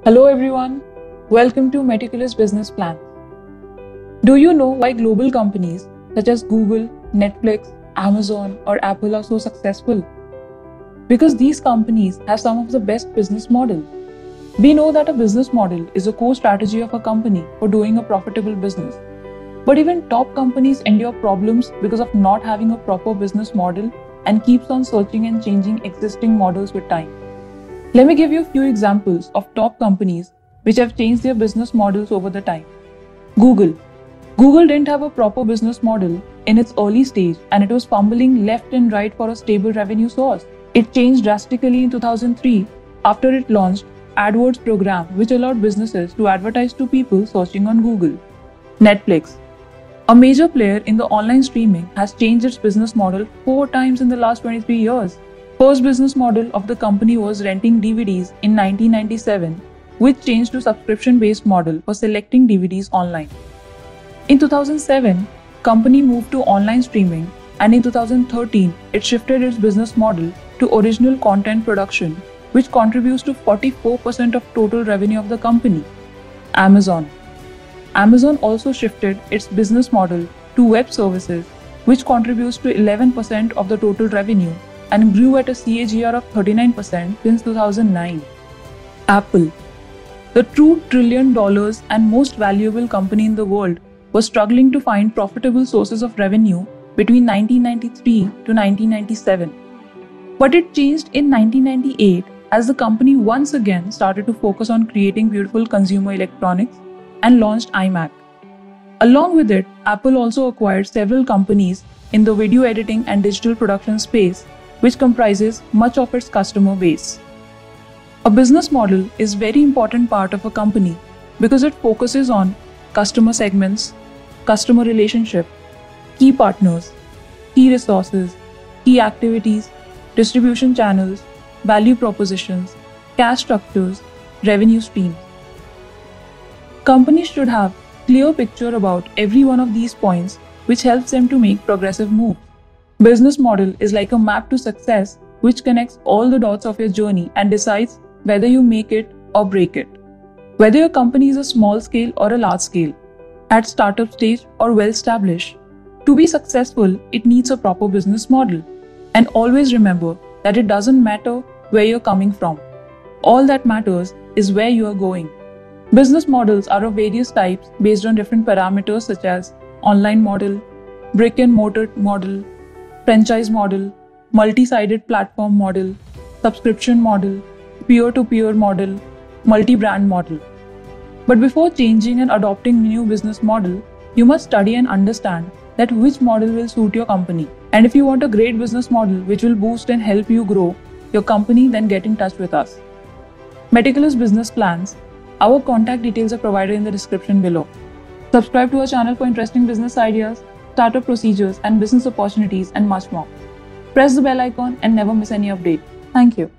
Hello everyone, welcome to Meticulous Business Plan. Do you know why global companies such as Google, Netflix, Amazon or Apple are so successful? Because these companies have some of the best business models. We know that a business model is a core strategy of a company for doing a profitable business. But even top companies endure problems because of not having a proper business model and keeps on searching and changing existing models with time. Let me give you a few examples of top companies which have changed their business models over the time. Google. Google didn't have a proper business model in its early stage and it was fumbling left and right for a stable revenue source. It changed drastically in 2003 after it launched AdWords program which allowed businesses to advertise to people searching on Google. Netflix. A major player in the online streaming has changed its business model 4 times in the last 23 years. First business model of the company was renting DVDs in 1997, which changed to subscription-based model for selecting DVDs online. In 2007, company moved to online streaming, and in 2013, it shifted its business model to original content production, which contributes to 44% of total revenue of the company. Amazon. Amazon also shifted its business model to web services, which contributes to 11% of the total revenue and grew at a CAGR of 39% since 2009. Apple, the true $1 trillion and most valuable company in the world, was struggling to find profitable sources of revenue between 1993 to 1997. But it changed in 1998 as the company once again started to focus on creating beautiful consumer electronics and launched iMac. Along with it, Apple also acquired several companies in the video editing and digital production space, which comprises much of its customer base. A business model is a very important part of a company because it focuses on customer segments, customer relationship, key partners, key resources, key activities, distribution channels, value propositions, cash structures, revenue streams. Companies should have a clear picture about every one of these points, which helps them to make progressive moves. Business model is like a map to success which connects all the dots of your journey and decides whether you make it or break it. Whether your company is a small scale or a large scale, at startup stage or well established, to be successful, it needs a proper business model. And always remember that it doesn't matter where you're coming from. All that matters is where you are going. Business models are of various types based on different parameters such as online model, brick and mortar model, franchise model, multi-sided platform model, subscription model, peer-to-peer model, multi-brand model. But before changing and adopting new business model, you must study and understand that which model will suit your company. And if you want a great business model which will boost and help you grow your company, then get in touch with us. Meticulous Business Plans. Our contact details are provided in the description below. Subscribe to our channel for interesting business ideas, startup procedures and business opportunities and much more. Press the bell icon and never miss any update. Thank you.